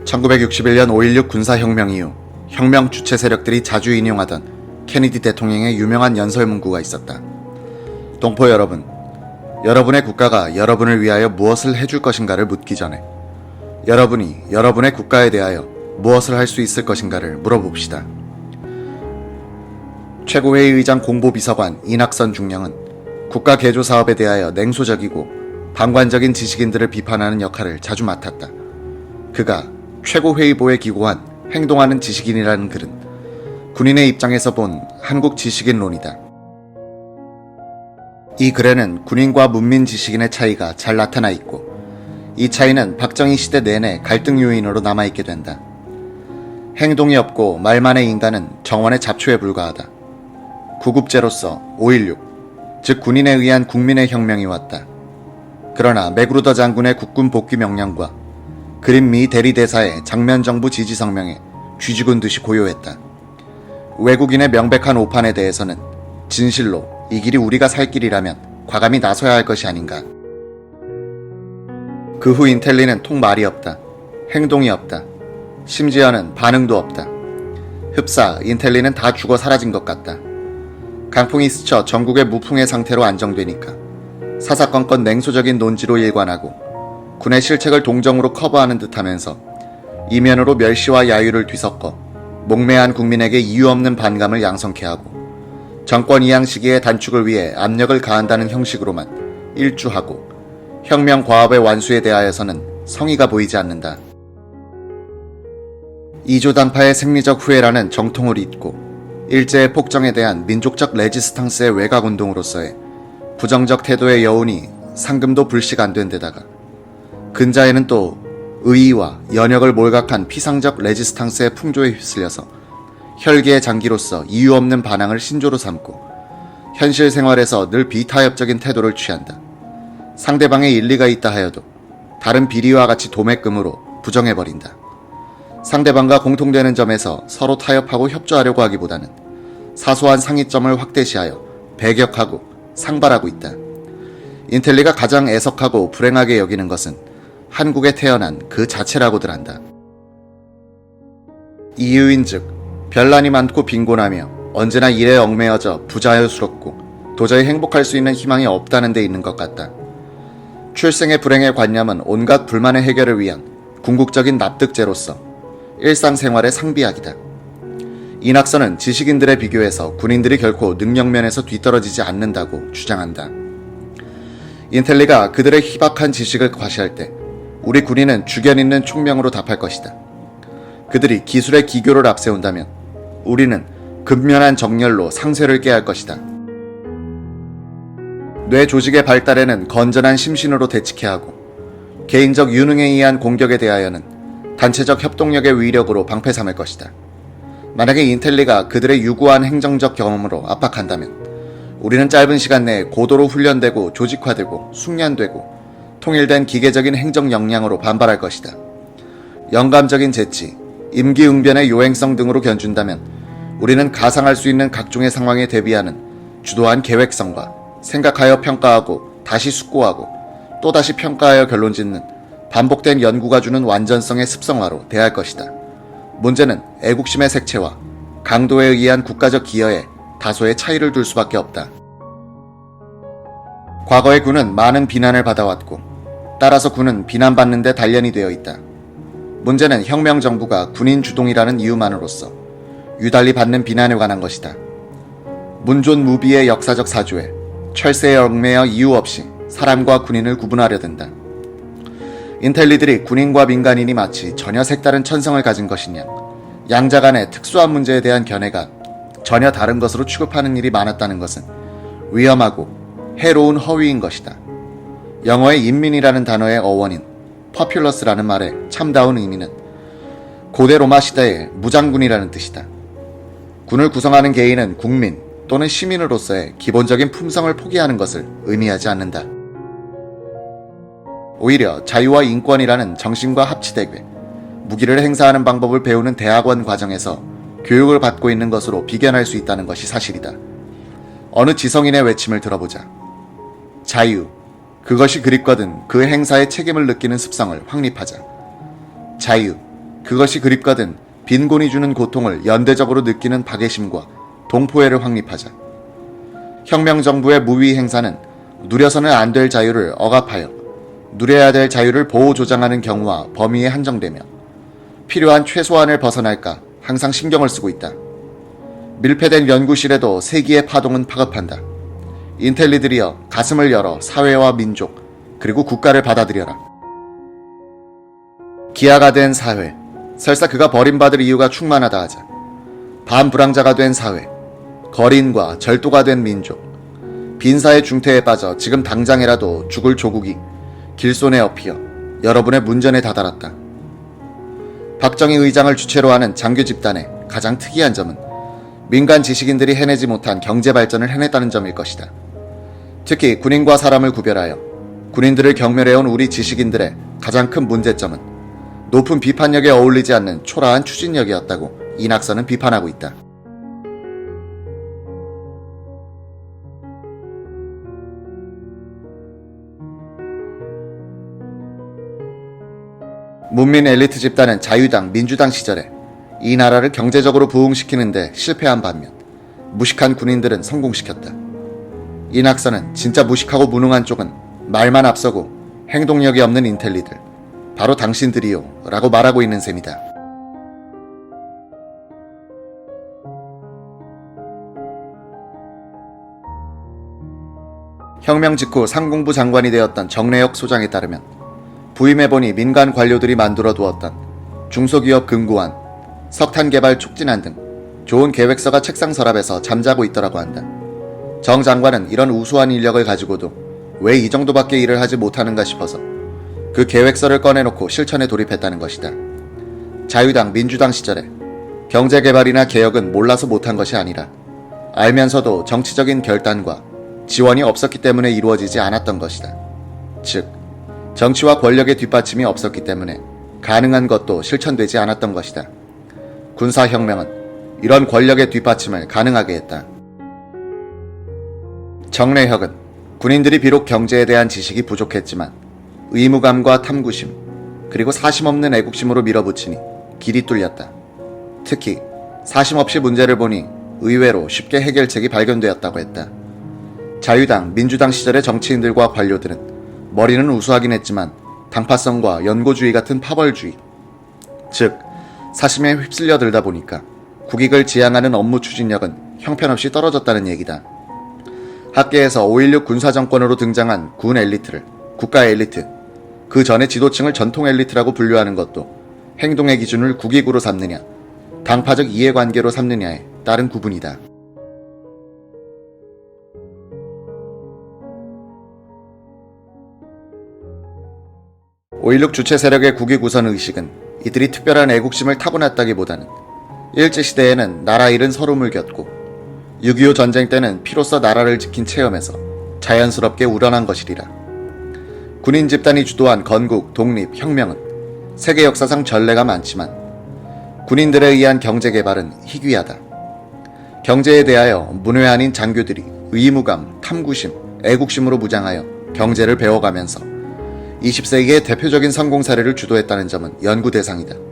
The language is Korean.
1961년 5.16 군사혁명 이후 혁명 주체 세력들이 자주 인용하던 케네디 대통령의 유명한 연설 문구가 있었다. 동포 여러분, 여러분의 국가가 여러분을 위하여 무엇을 해줄 것인가를 묻기 전에 여러분이 여러분의 국가에 대하여 무엇을 할 수 있을 것인가를 물어봅시다. 최고회의 의장 공보비서관 이낙선 중령은 국가 개조 사업에 대하여 냉소적이고 방관적인 지식인들을 비판하는 역할을 자주 맡았다. 그가 최고회의보에 기고한 행동하는 지식인이라는 글은 군인의 입장에서 본 한국 지식인론이다. 이 글에는 군인과 문민 지식인의 차이가 잘 나타나 있고 이 차이는 박정희 시대 내내 갈등 요인으로 남아있게 된다. 행동이 없고 말만의 인간은 정원의 잡초에 불과하다. 구급제로서 5.16, 즉 군인에 의한 국민의 혁명이 왔다. 그러나 맥그루더 장군의 국군 복귀 명령과 그린 미 대리대사의 장면정부 지지 성명에 쥐죽은 듯이 고요했다. 외국인의 명백한 오판에 대해서는 진실로 이 길이 우리가 살 길이라면 과감히 나서야 할 것이 아닌가. 그 후 인텔리는 통 말이 없다. 행동이 없다. 심지어는 반응도 없다. 흡사 인텔리는 다 죽어 사라진 것 같다. 강풍이 스쳐 전국의 무풍의 상태로 안정되니까 사사건건 냉소적인 논지로 일관하고 군의 실책을 동정으로 커버하는 듯하면서 이면으로 멸시와 야유를 뒤섞어 목매한 국민에게 이유 없는 반감을 양성케 하고 정권 이양 시기의 단축을 위해 압력을 가한다는 형식으로만 일주하고 혁명 과업의 완수에 대하여서는 성의가 보이지 않는다. 이조단파의 생리적 후회라는 정통을 잇고 일제의 폭정에 대한 민족적 레지스탕스의 외곽운동으로서의 부정적 태도의 여운이 상금도 불식 안 된 데다가 근자에는 또 의의와 연역을 몰각한 피상적 레지스탕스의 풍조에 휩쓸려서 혈기의 장기로서 이유 없는 반항을 신조로 삼고 현실 생활에서 늘 비타협적인 태도를 취한다. 상대방의 일리가 있다 하여도 다른 비리와 같이 도매금으로 부정해버린다. 상대방과 공통되는 점에서 서로 타협하고 협조하려고 하기보다는 사소한 상이점을 확대시하여 배격하고 상발하고 있다. 인텔리가 가장 애석하고 불행하게 여기는 것은 한국에 태어난 그 자체라고들 한다. 이유인즉 별난이 많고 빈곤하며 언제나 일에 얽매여져 부자연스럽고 도저히 행복할 수 있는 희망이 없다는 데 있는 것 같다. 출생의 불행의 관념은 온갖 불만의 해결을 위한 궁극적인 납득제로서 일상생활의 상비약이다. 이낙선은 지식인들에 비교해서 군인들이 결코 능력면에서 뒤떨어지지 않는다고 주장한다. 인텔리가 그들의 희박한 지식을 과시할 때 우리 군인은 주견 있는 총명으로 답할 것이다. 그들이 기술의 기교를 앞세운다면 우리는 근면한 정열로 상쇄를 깨할 것이다. 뇌 조직의 발달에는 건전한 심신으로 대치케 하고 개인적 유능에 의한 공격에 대하여는 단체적 협동력의 위력으로 방패 삼을 것이다. 만약에 인텔리가 그들의 유구한 행정적 경험으로 압박한다면 우리는 짧은 시간 내에 고도로 훈련되고 조직화되고 숙련되고 통일된 기계적인 행정 역량으로 반발할 것이다. 영감적인 재치, 임기응변의 요행성 등으로 견준다면 우리는 가상할 수 있는 각종의 상황에 대비하는 주도한 계획성과 생각하여 평가하고 다시 숙고하고 또다시 평가하여 결론짓는 반복된 연구가 주는 완전성의 습성화로 대할 것이다. 문제는 애국심의 색채와 강도에 의한 국가적 기여에 다소의 차이를 둘 수밖에 없다. 과거의 군은 많은 비난을 받아왔고 따라서 군은 비난받는 데 단련이 되어 있다. 문제는 혁명정부가 군인 주동이라는 이유만으로서 유달리 받는 비난에 관한 것이다. 문존 무비의 역사적 사조에 철새에 얽매여 이유 없이 사람과 군인을 구분하려 든다. 인텔리들이 군인과 민간인이 마치 전혀 색다른 천성을 가진 것이냐, 양자 간의 특수한 문제에 대한 견해가 전혀 다른 것으로 취급하는 일이 많았다는 것은 위험하고 해로운 허위인 것이다. 영어의 인민이라는 단어의 어원인 populous라는 말의 참다운 의미는 고대 로마 시대의 무장군이라는 뜻이다. 군을 구성하는 개인은 국민 또는 시민으로서의 기본적인 품성을 포기하는 것을 의미하지 않는다. 오히려 자유와 인권이라는 정신과 합치되게 무기를 행사하는 방법을 배우는 대학원 과정에서 교육을 받고 있는 것으로 비견할 수 있다는 것이 사실이다. 어느 지성인의 외침을 들어보자. 자유, 그것이 그립거든 그 행사에 책임을 느끼는 습성을 확립하자. 자유, 그것이 그립거든 빈곤이 주는 고통을 연대적으로 느끼는 박애심과 동포애를 확립하자. 혁명정부의 무위 행사는 누려서는 안 될 자유를 억압하여 누려야 될 자유를 보호 조장하는 경우와 범위에 한정되며 필요한 최소한을 벗어날까 항상 신경을 쓰고 있다. 밀폐된 연구실에도 세기의 파동은 파급한다. 인텔리들이여 가슴을 열어 사회와 민족 그리고 국가를 받아들여라. 기아가 된 사회, 설사 그가 버림받을 이유가 충만하다 하자. 반불황자가 된 사회, 거린과 절도가 된 민족, 빈사의 중태에 빠져 지금 당장이라도 죽을 조국이 길손에 엎이어 여러분의 문전에 다다랐다. 박정희 의장을 주체로 하는 장교 집단의 가장 특이한 점은 민간 지식인들이 해내지 못한 경제 발전을 해냈다는 점일 것이다. 특히 군인과 사람을 구별하여 군인들을 경멸해온 우리 지식인들의 가장 큰 문제점은 높은 비판력에 어울리지 않는 초라한 추진력이었다고 이 낙서는 비판하고 있다. 문민 엘리트 집단은 자유당, 민주당 시절에 이 나라를 경제적으로 부흥시키는데 실패한 반면 무식한 군인들은 성공시켰다. 이 낙서는 진짜 무식하고 무능한 쪽은 말만 앞서고 행동력이 없는 인텔리들, 바로 당신들이요 라고 말하고 있는 셈이다. 혁명 직후 상공부 장관이 되었던 정래혁 소장에 따르면 부임해보니 민간 관료들이 만들어 두었던 중소기업 금고안, 석탄 개발 촉진안 등 좋은 계획서가 책상 서랍에서 잠자고 있더라고 한다. 정 장관은 이런 우수한 인력을 가지고도 왜 이 정도밖에 일을 하지 못하는가 싶어서 그 계획서를 꺼내놓고 실천에 돌입했다는 것이다. 자유당, 민주당 시절에 경제개발이나 개혁은 몰라서 못한 것이 아니라 알면서도 정치적인 결단과 지원이 없었기 때문에 이루어지지 않았던 것이다. 즉, 정치와 권력의 뒷받침이 없었기 때문에 가능한 것도 실천되지 않았던 것이다. 군사혁명은 이런 권력의 뒷받침을 가능하게 했다. 정래혁은 군인들이 비록 경제에 대한 지식이 부족했지만 의무감과 탐구심 그리고 사심없는 애국심으로 밀어붙이니 길이 뚫렸다. 특히 사심 없이 문제를 보니 의외로 쉽게 해결책이 발견되었다고 했다. 자유당, 민주당 시절의 정치인들과 관료들은 머리는 우수하긴 했지만 당파성과 연고주의 같은 파벌주의, 즉 사심에 휩쓸려 들다 보니까 국익을 지향하는 업무 추진력은 형편없이 떨어졌다는 얘기다. 학계에서 5.16 군사정권으로 등장한 군 엘리트를 국가 엘리트, 그 전에 지도층을 전통 엘리트라고 분류하는 것도 행동의 기준을 국익으로 삼느냐, 당파적 이해관계로 삼느냐에 따른 구분이다. 5.16 주체 세력의 국익 우선 의식은 이들이 특별한 애국심을 타고났다기보다는 일제시대에는 나라 일은 서름을 겪고 6.25 전쟁 때는 피로써 나라를 지킨 체험에서 자연스럽게 우러난 것이리라. 군인 집단이 주도한 건국, 독립, 혁명은 세계 역사상 전례가 많지만 군인들에 의한 경제 개발은 희귀하다. 경제에 대하여 문외 아닌 장교들이 의무감, 탐구심, 애국심으로 무장하여 경제를 배워가면서 20세기의 대표적인 성공 사례를 주도했다는 점은 연구 대상이다.